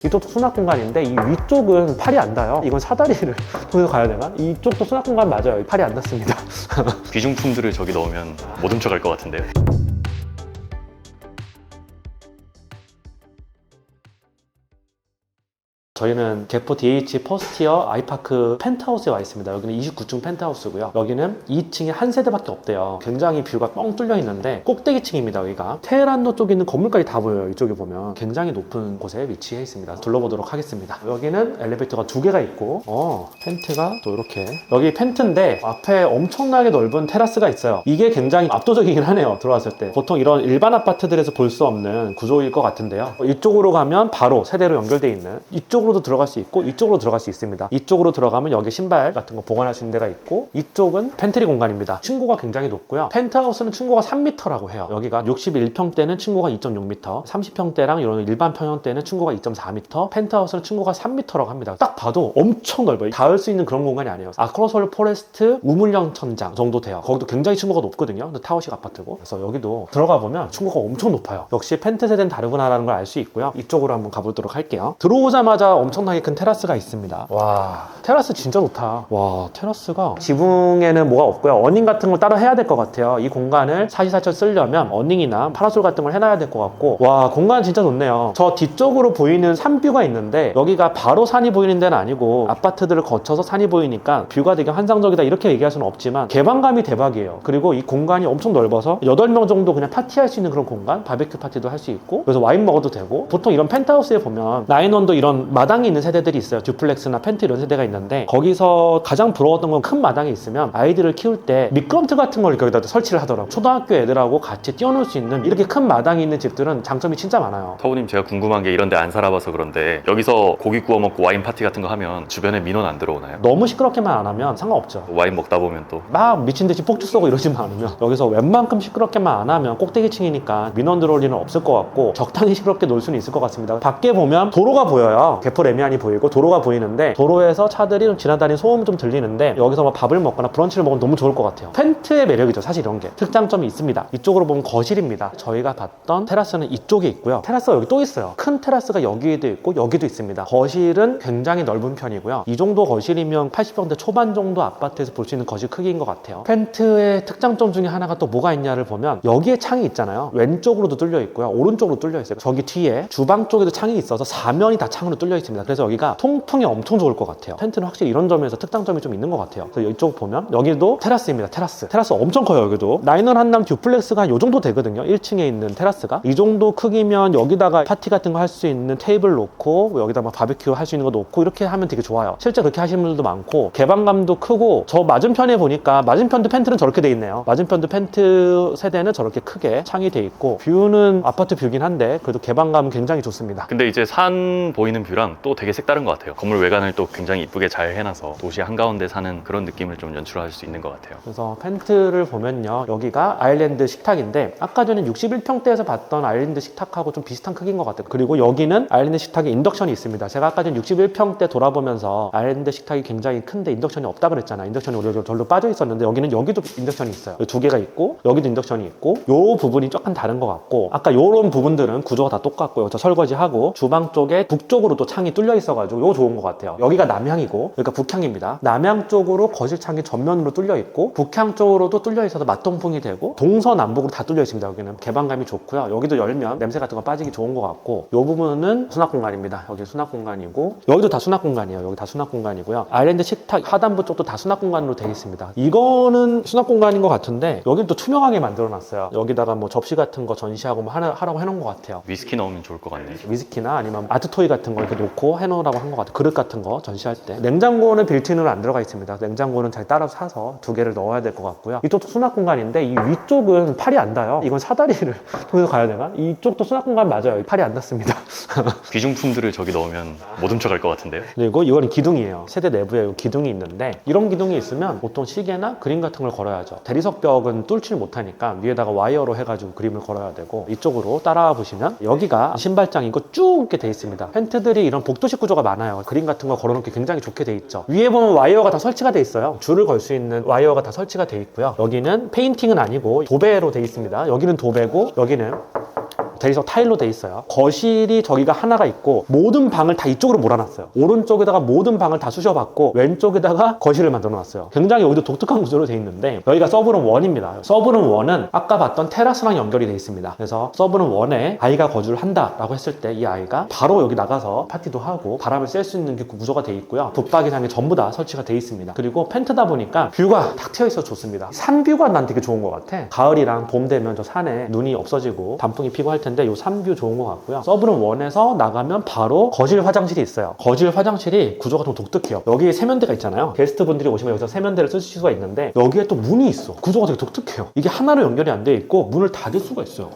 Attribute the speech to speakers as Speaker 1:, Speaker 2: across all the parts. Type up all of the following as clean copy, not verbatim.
Speaker 1: 이쪽도 수납 공간인데 이 위쪽은 팔이 안 닿아요. 이건 사다리를 통해서 가야 되나? 이쪽도 수납 공간 맞아요. 팔이 안 닿습니다.
Speaker 2: 귀중품들을 저기 넣으면 못 훔쳐갈 것 같은데요.
Speaker 1: 저희는 개포 DH 퍼스티어 아이파크 펜트하우스에 와 있습니다. 여기는 29층 펜트하우스고요. 여기는 2층에 한 세대밖에 없대요. 굉장히 뷰가 뻥 뚫려 있는데 꼭대기층입니다. 여기가 테헤란로 쪽에 있는 건물까지 다 보여요. 이쪽에 보면 굉장히 높은 곳에 위치해 있습니다. 둘러보도록 하겠습니다. 여기는 엘리베이터가 2개가 있고 펜트가 또 이렇게 여기 펜트인데 앞에 엄청나게 넓은 테라스가 있어요. 이게 굉장히 압도적이긴 하네요. 들어왔을 때 보통 이런 일반 아파트들에서 볼 수 없는 구조일 것 같은데요. 이쪽으로 가면 바로 세대로 연결되어 있는 이쪽으로도 들어갈 수 있고 이쪽으로 들어갈 수 있습니다. 이쪽으로 들어가면 여기 신발 같은 거 보관할 수 있는 데가 있고 이쪽은 팬트리 공간입니다. 층고가 굉장히 높고요. 펜트하우스는 층고가 3m라고 해요. 여기가 61평대는 층고가 2.6m, 30평대랑 이런 일반 평형대는 층고가 2.4m, 펜트하우스는 층고가 3m라고 합니다. 딱 봐도 엄청 넓어요. 닿을 수 있는 그런 공간이 아니에요. 아크로솔 포레스트 우물형 천장 정도 돼요. 거기도 굉장히 층고가 높거든요. 근데 타워식 아파트고. 그래서 여기도 들어가 보면 층고가 엄청 높아요. 역시 펜트 세대는 다르구나라는 걸 알 수 있고요. 이쪽으로 한번 가보도록 할게요. 들어오자마자 엄청나게 큰 테라스가 있습니다. 와, 테라스 진짜 좋다. 와, 테라스가 지붕에는 뭐가 없고요. 어닝 같은 걸 따로 해야 될 것 같아요. 이 공간을 사시사철 쓰려면 어닝이나 파라솔 같은 걸 해놔야 될 것 같고, 와, 공간 진짜 좋네요. 저 뒤쪽으로 보이는 산뷰가 있는데 여기가 바로 산이 보이는 데는 아니고 아파트들을 거쳐서 산이 보이니까 뷰가 되게 환상적이다 이렇게 얘기할 수는 없지만 개방감이 대박이에요. 그리고 이 공간이 엄청 넓어서 8명 정도 그냥 파티할 수 있는 그런 공간, 바베큐 파티도 할 수 있고, 그래서 와인 먹어도 되고. 보통 이런 펜트하우스에 보면 나인원도 이런 마당이 있는 세대들이 있어요. 듀플렉스나 펜트 이런 세대가 있는데 거기서 가장 부러웠던 건 큰 마당이 있으면 아이들을 키울 때 미끄럼틀 같은 걸 여기다 설치를 하더라고요. 초등학교 애들하고 같이 뛰어놀 수 있는 이렇게 큰 마당이 있는 집들은 장점이 진짜 많아요.
Speaker 2: 타오님, 제가 궁금한 게 이런 데 안 살아봐서 그런데 여기서 고기 구워 먹고 와인 파티 같은 거 하면 주변에 민원 안 들어오나요?
Speaker 1: 너무 시끄럽게만 안 하면 상관없죠.
Speaker 2: 와인 먹다 보면 또
Speaker 1: 막 미친듯이 폭주 쏘고 이러지만 않으면 여기서 웬만큼 시끄럽게만 안 하면 꼭대기층이니까 민원 들어올 일은 없을 것 같고 적당히 시끄럽게 놀 수는 있을 것 같습니다. 밖에 보면 도로가 보여요. 개포 레미안이 보이고 도로가 보이는데 도로에서 차들이 좀 지나다니는 소음이 좀 들리는데 여기서 뭐 밥을 먹거나 브런치를 먹으면 너무 좋을 것 같아요. 펜트의 매력이죠. 사실 이런 게 특장점이 있습니다. 이쪽으로 보면 거실입니다. 저희가 봤던 테라스는 이쪽에 있고요. 테라스가 여기 또 있어요. 큰 테라스가 여기에도 있고 여기도 있습니다. 거실은 굉장히 넓은 편이고요. 이 정도 거실이면 80평대 초반 정도 아파트에서 볼 수 있는 거실 크기인 것 같아요. 펜트의 특장점 중에 하나가 또 뭐가 있냐를 보면 여기에 창이 있잖아요. 왼쪽으로도 뚫려 있고요. 오른쪽으로 뚫려 있어요. 저기 뒤에 주방 쪽에도 창이 있어서 사면이 다 창으로 뚫려 있습니다. 그래서 여기가 통풍이 엄청 좋을 것 같아요. 펜트는 확실히 이런 점에서 특장점이 좀 있는 것 같아요. 그래서 이쪽 보면 여기도 테라스입니다. 테라스 엄청 커요. 여기도 나인원 한남 듀플렉스가 이 정도 되거든요. 1층에 있는 테라스가 이 정도 크기면 여기다가 파티 같은 거 할 수 있는 테이블 놓고 여기다 막 바베큐 할 수 있는 거 놓고 이렇게 하면 되게 좋아요. 실제 그렇게 하시는 분들도 많고 개방감도 크고, 저 맞은편에 보니까 맞은편도 펜트는 저렇게 돼 있네요. 맞은편도 펜트 세대는 저렇게 크게 창이 돼 있고 뷰는 아파트 뷰긴 한데 그래도 개방감은 굉장히 좋습니다.
Speaker 2: 근데 이제 산 보이는 뷰랑 또 되게 색다른 것 같아요. 건물 외관을 또 굉장히 이쁘게 잘 해놔서 도시 한가운데 사는 그런 느낌을 좀 연출할 수 있는 것 같아요.
Speaker 1: 그래서 펜트를 보면요, 여기가 아일랜드 식탁인데 아까 전에 61평대에서 봤던 아일랜드 식탁하고 좀 비슷한 크기인 것 같아요. 그리고 여기는 아일랜드 식탁에 인덕션이 있습니다. 제가 아까 전에 61평대 돌아보면서 아일랜드 식탁이 굉장히 큰데 인덕션이 없다 그랬잖아요. 인덕션이 오히려 절로 빠져 있었는데 여기는 여기도 인덕션이 있어요. 2개가 있고 여기도 인덕션이 있고 요 부분이 조금 다른 것 같고, 아까 요런 부분들은 구조가 다 똑같고요. 저 설거지하고 주방 쪽에 북쪽으로 또 창이 뚫려 있어가지고 요 좋은 것 같아요. 여기가 남향이고 여기가 북향입니다. 남향 쪽으로 거실 창이 전면으로 뚫려 있고 북향 쪽으로도 뚫려 있어서 맞통풍이 되고 동서남북으로 다 뚫려 있습니다. 여기는 개방감이 좋고요. 여기도 열면 냄새 같은 거 빠지기 좋은 것 같고, 요 부분은 수납 공간입니다. 여기 수납 공간이고 여기도 다 수납 공간이에요. 여기 다 수납 공간이고요. 아일랜드 식탁 하단부 쪽도 다 수납 공간으로 되어 있습니다. 이거는 수납 공간인 것 같은데 여기는 또 투명하게 만들어 놨어요. 여기다가 뭐 접시 같은 거 전시하고 뭐 하라고 해놓은 것 같아요.
Speaker 2: 위스키 넣으면 좋을 것 같네요.
Speaker 1: 위스키나 아니면 아트토이 같은 거 이렇게 놓고 해놓으라고 한 것 같아요. 그릇 같은 거 전시할 때. 냉장고는 빌트인으로 안 들어가 있습니다. 냉장고는 잘 따라서 사서 2개를 넣어야 될 것 같고요. 이쪽도 수납 공간인데 이 위쪽은 팔이 안 닿아요. 이건 사다리를 통해서 가야 되나? 이쪽도 수납 공간 맞아요. 팔이 안 닿습니다.
Speaker 2: 귀중품들을 저기 넣으면 못 훔쳐갈 것 같은데요.
Speaker 1: 그리고 이거는 기둥이에요. 세대 내부에 기둥이 있는데 이런 기둥이 있으면 보통 시계나 그림 같은 걸 걸어야죠. 대리석 벽은 뚫지를 못하니까 위에다가 와이어로 해가지고 그림을 걸어야 되고, 이쪽으로 따라와 보시면 여기가 신발장이고 쭉 이렇게 돼 있습니다. 펜트들이 이런 복도식 구조가 많아요. 그림 같은 거 걸어놓기 굉장히 좋게 돼 있죠. 위에 보면 와이어가 다 설치가 돼 있어요. 줄을 걸 수 있는 와이어가 다 설치가 돼 있고요. 여기는 페인팅은 아니고 도배로 돼 있습니다. 여기는 도배고 여기는 대리석 타일로 돼 있어요. 거실이 저기가 하나가 있고 모든 방을 다 이쪽으로 몰아놨어요. 오른쪽에다가 모든 방을 다 쑤셔봤고 왼쪽에다가 거실을 만들어 놨어요. 굉장히 여기도 독특한 구조로 돼 있는데 여기가 서브룸 1입니다. 서브룸 1은 아까 봤던 테라스랑 연결이 돼 있습니다. 그래서 서브룸 1에 아이가 거주를 한다라고 했을 때 이 아이가 바로 여기 나가서 파티도 하고 바람을 쐴 수 있는 구조가 돼 있고요. 붙박이장이 전부 다 설치가 돼 있습니다. 그리고 펜트다 보니까 뷰가 탁 트여 있어서 좋습니다. 산뷰가 난 되게 좋은 것 같아. 가을이랑 봄 되면 저 산에 눈이 없어지고 단풍이 피고 할 텐데 이 산뷰 좋은 것 같고요. 서브룸 1에서 나가면 바로 거실 화장실이 있어요. 거실 화장실이 구조가 좀 독특해요. 여기에 세면대가 있잖아요. 게스트분들이 오시면 여기서 세면대를 쓰실 수가 있는데 여기에 또 문이 있어. 구조가 되게 독특해요. 이게 하나로 연결이 안 돼 있고 문을 닫을 수가 있어요.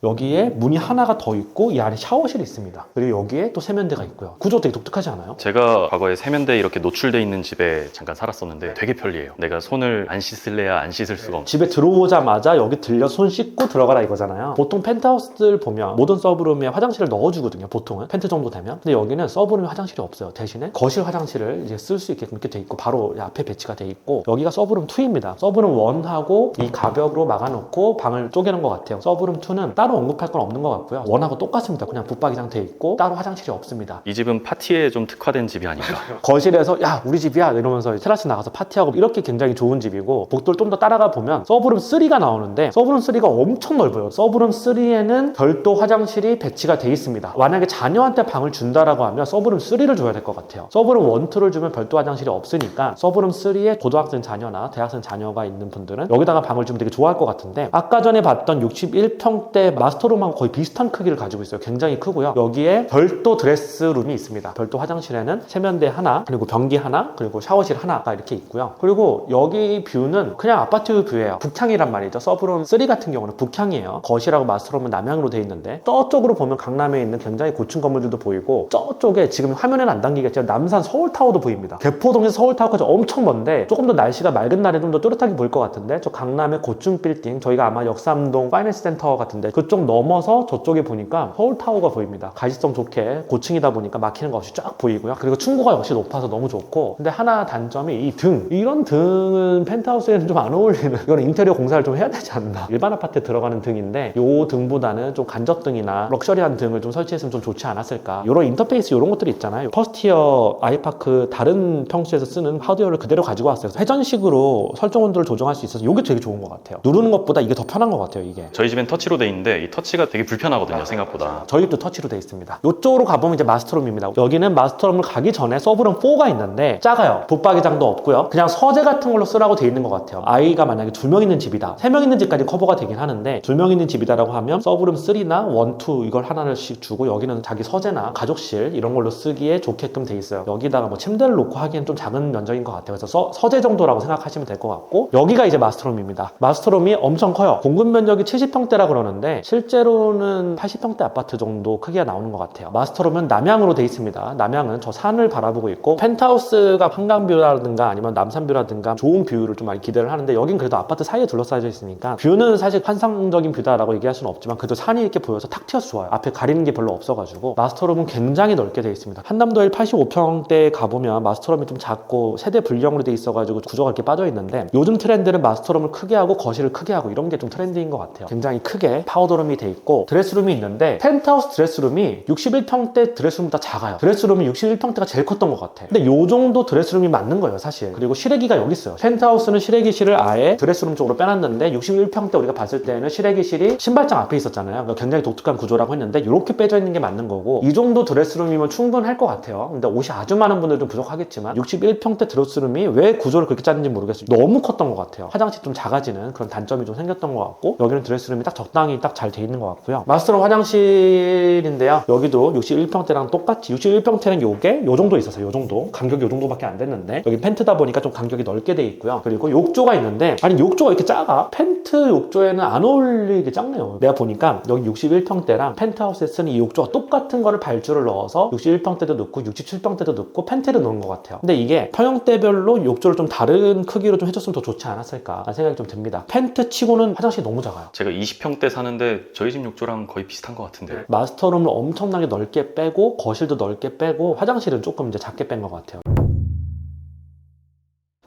Speaker 1: 여기에 문이 하나가 더 있고 이 안에 샤워실이 있습니다. 그리고 여기에 또 세면대가 있고요. 구조 되게 독특하지 않아요?
Speaker 2: 제가 과거에 세면대 이렇게 노출돼 있는 집에 잠깐 살았었는데 되게 편리해요. 내가 손을 안 씻을래야 안 씻을 수가 없는.
Speaker 1: 집에 들어오자마자 여기 들려 손 씻고 들어가라 이거잖아요. 보통 펜트하우스들 보면 모든 서브룸에 화장실을 넣어주거든요. 보통은 펜트 정도 되면. 근데 여기는 서브룸에 화장실이 없어요. 대신에 거실 화장실을 이제 쓸 수 있게끔 이렇게 돼 있고 바로 앞에 배치가 돼 있고 여기가 서브룸 2입니다. 서브룸 1하고 이 가벽으로 막아놓고 방을 쪼개는 것 같아요. 서브룸 2는 따로 언급할 건 없는 것 같고요. 1하고 똑같습니다. 그냥 붙박이장 돼 있고 따로 화장실이 없습니다.
Speaker 2: 이 집은 파티에 좀 특화된 집이 아닌가.
Speaker 1: 거실에서 야 우리 집이야 이러면서 테라스 나가서 파티하고 이렇게 굉장히 좋은 집이고 복도를 좀 더 따라가 보면 서브룸 3가 나오는데 서브룸 3가 엄청 넓어요. 서브룸 3에는 별도 화장실이 배치가 돼 있습니다. 만약에 자녀한테 방을 준다라고 하면 서브룸 3를 줘야 될 것 같아요. 서브룸 1, 2를 주면 별도 화장실이 없으니까 서브룸 3에 고등학생 자녀나 대학생 자녀가 있는 분들은 여기다가 방을 주면 되게 좋아할 것 같은데 아까 전에 봤던 61평대 마스터룸하고 거의 비슷한 크기를 가지고 있어요. 굉장히 크고요. 여기에 별도 드레스룸이 있습니다. 별도 화장실에는 세면대 하나, 그리고 변기 하나, 그리고 샤워실 하나가 이렇게 있고요. 그리고 여기 뷰는 그냥 아파트 뷰예요. 북향이란 말이죠. 서브룸 3 같은 경우는 북향이에요. 거실하고 마스터룸은 남향으로 돼 있는데 저쪽으로 보면 강남에 있는 굉장히 고층 건물들도 보이고 저쪽에 지금 화면에는 안 담기겠지만 남산 서울타워도 보입니다. 개포동에서 서울타워까지 엄청 먼데 조금 더 날씨가 맑은 날에 좀 더 뚜렷하게 보일 것 같은데 저 강남의 고층 빌딩 저희가 아마 역삼동 파이낸스 센터 같은데 그쪽 넘어서 저쪽에 보니까 서울타워가 보입니다. 가시성 좋게 고층이다 보니까 막히는 거 없이 쫙 보이고요. 그리고 층고가 역시 높아서 너무 좋고 근데 하나 단점이 이 등 이런 등은 펜트하우스에는 좀 안 어울리는 이건 인테리어 공사를 좀 해야 되지 않나. 일반 아파트에 들어가는 등인데 요 등보다는 좀 간접등이나 럭셔리한 등을 좀 설치했으면 좀 좋지 않았을까. 요런 인터페이스 요런 것들이 있잖아요. 퍼스티어 아이파크 다른 평수에서 쓰는 하드웨어를 그대로 가지고 왔어요. 회전식으로 설정 온도를 조정할 수 있어서 이게 되게 좋은 것 같아요. 누르는 것보다 이게 더 편한 것 같아요. 이게
Speaker 2: 저희 집엔 터치로 돼 있는데 이 터치가 되게 불편하거든요, 생각보다.
Speaker 1: 저희 집도 터치로 돼 있습니다. 이쪽으로 가보면 이제 마스터룸입니다. 여기는 마스터룸을 가기 전에 서브룸 4가 있는데 작아요. 붙박이장도 없고요. 그냥 서재 같은 걸로 쓰라고 돼 있는 것 같아요. 아이가 만약에 2명 있는 집이다. 3명 있는 집까지 커버가 되긴 하는데 2명 있는 집이다라고 하면 서브룸 3나 1, 2 이걸 하나씩 주고 여기는 자기 서재나 가족실 이런 걸로 쓰기에 좋게끔 돼 있어요. 여기다가 뭐 침대를 놓고 하기엔 좀 작은 면적인 것 같아요. 그래서 서재 정도라고 생각하시면 될 것 같고 여기가 이제 마스터룸입니다. 마스터룸이 엄청 커요. 공급 면적이 70평대라 그러는데 실제로는 80평대 아파트 정도 크기가 나오는 것 같아요. 마스터룸은 남향으로 돼 있습니다. 남향은 저 산을 바라보고 있고 펜트하우스가 한강뷰라든가 아니면 남산뷰라든가 좋은 뷰를 좀 많이 기대를 하는데 여긴 그래도 아파트 사이에 둘러싸여져 있으니까 뷰는 사실 환상적인 뷰다라고 얘기할 수는 없지만 그래도 산이 이렇게 보여서 탁 튀어서 좋아요. 앞에 가리는 게 별로 없어가지고 마스터룸은 굉장히 넓게 돼 있습니다. 한남도일 85평대에 가보면 마스터룸이 좀 작고 세대 분리형으로 돼 있어가지고 구조가 이렇게 빠져 있는데 요즘 트렌드는 마스터룸을 크게 하고 거실을 크게 하고 이런 게 좀 트렌드인 것 같아요. 굉장히 크게 파우더룸이 돼 있고 드레스룸이 있는데 펜트하우스 드레스룸이 61평대 드레스룸보다 작아요. 드레스룸이 61평대가 제일 컸던 것 같아. 근데 요 정도 드레스룸이 맞는 거예요, 사실. 그리고 실외기가 여기 있어요. 펜트하우스는 실외기실을 아예 드레스룸 쪽으로 빼놨는데 61평대 우리가 봤을 때는 실외기실이 신발장 앞에 있었잖아요. 그러니까 굉장히 독특한 구조라고 했는데 이렇게 빼져 있는 게 맞는 거고 이 정도 드레스룸이면 충분할 것 같아요. 근데 옷이 아주 많은 분들도 부족하겠지만 61평대 드레스룸이 왜 구조를 그렇게 짰는지 모르겠어요. 너무 컸던 것 같아요. 화장실 좀 작아지는 그런 단점이 좀 생겼던 것 같고 여기는 드레스룸이 딱 적당히 딱 잘 돼 있는 것 같고요. 마스터룸 화장실인데요. 여기도 61평대랑 똑같이 61평대는 요게 요 정도 있었어요. 요 정도 간격이 요 정도밖에 안 됐는데 여기 펜트다 보니까 좀 간격이 넓게 돼 있고요. 그리고 욕조가 있는데 아니 욕조가 이렇게 작아? 펜트 욕조에는 안 어울리게 작네요. 내가 보니까 여기 61평대랑 펜트하우스에 쓰는 이 욕조가 똑같은 거를 발주를 넣어서 61평대도 넣고 67평대도 넣고 펜트를 넣은 것 같아요. 근데 이게 평형대별로 욕조를 좀 다른 크기로 좀 해줬으면 더 좋지 않았을까 라는 생각이 좀 듭니다. 펜트 치고는 화장실이 너무 작아요.
Speaker 2: 제가 20평대 사는데 저희 집 욕조랑 거의 비슷한 것 같은데.
Speaker 1: 마스터룸을 엄청나게 넓게 빼고 거실도 넓게 빼고 화장실은 조금 이제 작게 뺀 것 같아요.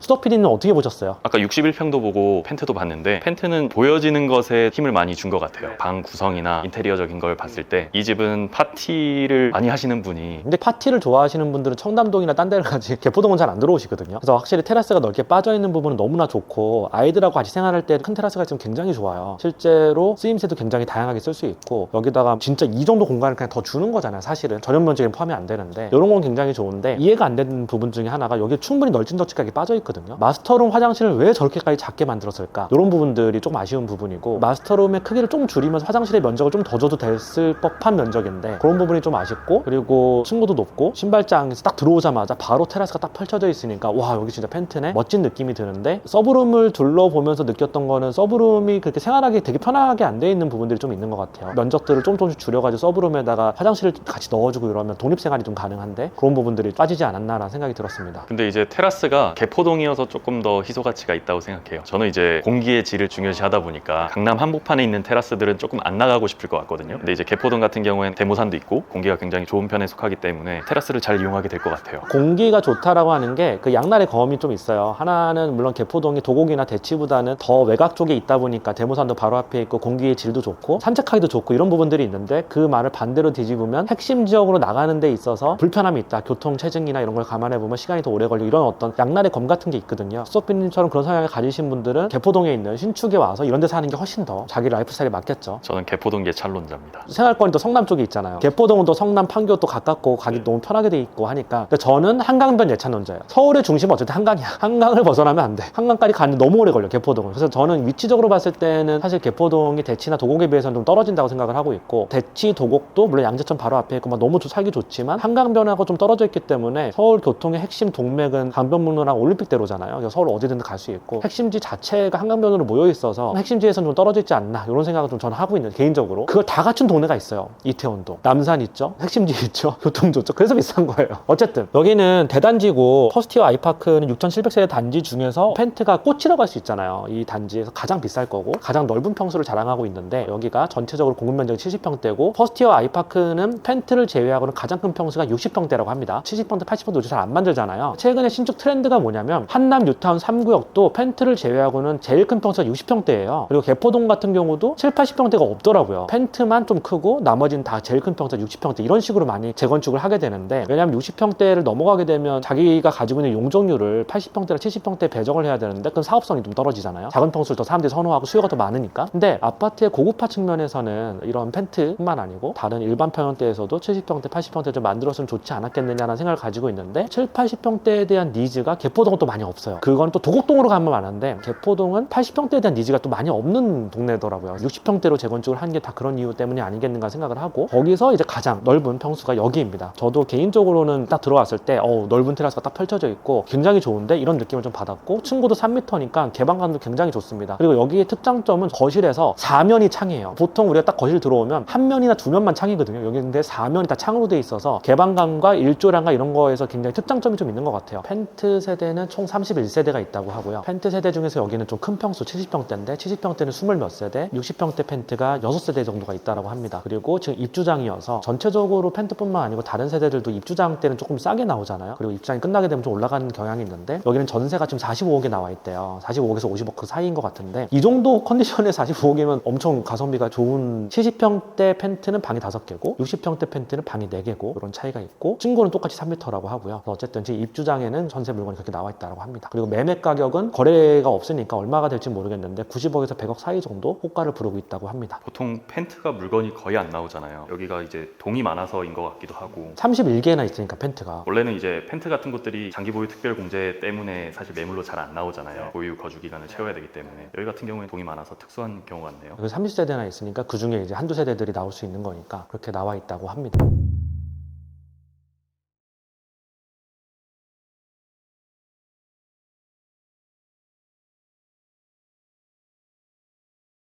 Speaker 1: 수덕 PD는 어떻게 보셨어요?
Speaker 2: 아까 61평도 보고 펜트도 봤는데 펜트는 보여지는 것에 힘을 많이 준 것 같아요. 방 구성이나 인테리어적인 걸 봤을 때 이 집은 파티를 많이 하시는 분이
Speaker 1: 근데 파티를 좋아하시는 분들은 청담동이나 딴 데를 가지 개포동은 잘 안 들어오시거든요. 그래서 확실히 테라스가 넓게 빠져있는 부분은 너무나 좋고 아이들하고 같이 생활할 때 큰 테라스가 있으면 굉장히 좋아요. 실제로 쓰임새도 굉장히 다양하게 쓸 수 있고 여기다가 진짜 이 정도 공간을 그냥 더 주는 거잖아요. 사실은 전용 면적에 포함이 안 되는데 이런 건 굉장히 좋은데 이해가 안 되는 부분 중에 하나가 여기에 충분히 널찍널찍하게 빠져있거든요. 마스터룸 화장실을 왜 저렇게까지 작게 만들었을까? 이런 부분들이 좀 아쉬운 부분이고 마스터룸의 크기를 좀 줄이면서 화장실의 면적을 좀 더 줘도 됐을 법한 면적인데 그런 부분이 좀 아쉽고 그리고 층고도 높고 신발장에서 딱 들어오자마자 바로 테라스가 딱 펼쳐져 있으니까 와 여기 진짜 펜트네 멋진 느낌이 드는데 서브룸을 둘러보면서 느꼈던 거는 서브룸이 그렇게 생활하기 되게 편하게 안 돼 있는 부분들이 좀 있는 것 같아요. 면적들을 조금씩 줄여가지고 서브룸에다가 화장실을 같이 넣어주고 이러면 독립생활이 좀 가능한데 그런 부분들이 빠지지 않았나라는 생각이 들었습니다.
Speaker 2: 근데 이제 테라스가 개포동이어서 조금 더 희소 가치가 있다고 생각해요. 저는 이제 공기의 질을 중요시 하다 보니까 강남 한복판에 있는 테라스들은 조금 안 나가고 싶을 것 같거든요. 근데 이제 개포동 같은 경우에는 대모산도 있고 공기가 굉장히 좋은 편에 속하기 때문에 테라스를 잘 이용하게 될 것 같아요.
Speaker 1: 공기가 좋다라고 하는 게 그 양날의 검이 좀 있어요. 하나는 물론 개포동이 도곡이나 대치보다는 더 외곽 쪽에 있다 보니까 대모산도 바로 앞에 있고 공기의 질도 좋고 산책하기도 좋고 이런 부분들이 있는데 그 말을 반대로 뒤집으면 핵심 지역으로 나가는 데 있어서 불편함이 있다. 교통 체증이나 이런 걸 감안해 보면 시간이 더 오래 걸리고 이런 어떤 양날의 검 같은 게 있거든요. 수석비님처럼 그런 성향을 가지신 분들은 개포동에 있는 신축에 와서 이런 데 사는 게 훨씬 더 자기 라이프 스타일에 맞겠죠.
Speaker 2: 저는 개포동 예찰론자입니다.
Speaker 1: 생활권이 또 성남 쪽에 있잖아요. 개포동은 또 성남 판교 또 가깝고 가기 너무 편하게 돼 있고 하니까 근데 저는 한강변 예찬론자예요. 서울의 중심은 어쨌든 한강이야. 한강을 벗어나면 안 돼. 한강까지 가는데 너무 오래 걸려 개포동은. 그래서 저는 위치적으로 봤을 때는 사실 개포동이 대치나 도곡에 비해서는 좀 떨어진다고 생각을 하고 있고 대치 도곡도 물론 양재천 바로 앞에 있고 막 너무 살기 좋지만 한강변하고 좀 떨어져 있기 때문에 서울 교통의 핵심 동맥은 강변북로랑 올림픽대로잖아요. 그래서 서울 어디든 갈 수 있고 핵심지 자체가 한강변으로 모여 있어서 핵심지에서는 좀 떨어져 있지 않나 이런 생각을 좀 저는 하고 있는 개인적으로. 그걸 다 갖춘 동네가 있어요. 이태원도 남산 있죠, 핵심지 있죠, 교통 좋죠. 그래서 비싼 거예요. 어쨌든 여기는 대단지고 퍼스티어 아이파크는 6700세대 단지 중에서 펜트가 꽃이라고 할 수 있잖아요. 이 단지에서 가장 비쌀 거고 가장 넓은 평수를 자랑하고 있는데 여기가 전체적으로 공급 면적이 70평대고 퍼스티어 아이파크는 펜트를 제외하고는 가장 큰 평수가 60평대라고 합니다. 70평대, 80평대 요즘 잘 안 만들잖아요. 최근에 신축 트렌드가 뭐냐면 한남 뉴타운 3구역도 펜트를 제외하고는 제일 큰 평수가 60평대예요. 그리고 개포동 같은 경우도 7, 80평대가 없더라고요. 펜트만 좀 크고 나머지는 다 제일 큰 평수가 60평대 이런 식으로 많이 재건축을 하게 되는데 왜냐면 60평대를 넘어가게 되면 자기가 가지고 있는 용적률을 80평대나 70평대 배정을 해야 되는데 그럼 사업성이 좀 떨어지잖아요. 작은 평수를 더 사람들이 선호하고 수요가 더 많으니까. 근데 아파트의 고급화 측면에서는 이런 펜트뿐만 아니고 다른 일반 평형대에서도 70평대, 80평대 좀 만들었으면 좋지 않았겠느냐는 생각을 가지고 있는데 7, 80평대에 대한 니즈가 개포동은 또 많이 없어요. 그건 또 도곡동으로 가면 많은데 개포동은 80평대에 대한 니즈가 또 많이 없는 동네더라고요. 60평대로 재건축을 한 게 다 그런 이유 때문이 아니겠는가 생각을 하고 거기서 이제 가장 넓은 평수가 여기입니다. 저도 개인적으로는 딱 들어왔을 때 넓은 테라스가 딱 펼쳐져 있고 굉장히 좋은데 이런 느낌을 좀 받았고 층고도 3m니까 개방감도 굉장히 좋습니다. 그리고 여기의 특장점은 거실에서 4면이 창이에요. 보통 우리가 딱 거실 들어오면 한 면이나 두 면만 창이거든요. 여기 근데 4면이 다 창으로 돼 있어서 개방감과 일조량과 이런 거에서 굉장히 특장점이 좀 있는 것 같아요. 펜트 세대는 총 31세대가 있다고 하고요. 펜트 세대 중에서 여기는 좀 큰 평수 70평대인데 70평대는 20몇 세대, 60평대 펜트가 6세대 정도가 있다고 합니다. 그리고 지금 입주장이어서 전체적으로 펜트뿐만 아니고 다른 세대들도 입주장 때는 조금 싸게 나오잖아요. 그리고 입주장이 끝나게 되면 좀 올라가는 경향이 있는데 여기는 전세가 지금 45억에 나와 있대요. 45억에서 50억 그 사이인 것 같은데 이 정도 컨디션에 45억이면 엄청 가성비가 좋은 70평대 펜트는 방이 5개고 60평대 펜트는 방이 4개고 이런 차이가 있고 층고는 똑같이 3m라고 하고요. 어쨌든 지금 입주장에는 전세 물건이 그렇게 나와 있다고 합니다. 그리고 매매 가격은 거래가 없으니까 얼마가 될지 모르겠는데 90억에서 100억 사이 정도 호가를 부르고 있다고 합니다.
Speaker 2: 보통 펜트가 물건이 거의 안 나오잖아요. 여기가 이제 동이 많아서인 것 같기도 하고
Speaker 1: 31개나 있으니까 펜트가
Speaker 2: 원래는 이제 펜트 같은 곳들이 장기 보유 특별 공제 때문에 사실 매물로 잘 안 나오잖아요. 보유 거주 기간을 채워야 되기 때문에 여기 같은 경우에는 동이 많아서 특수한 경우 같네요.
Speaker 1: 여기 30세대나 있으니까 그 중에 이제 한두 세대들이 나올 수 있는 거니까 그렇게 나와 있다고 합니다.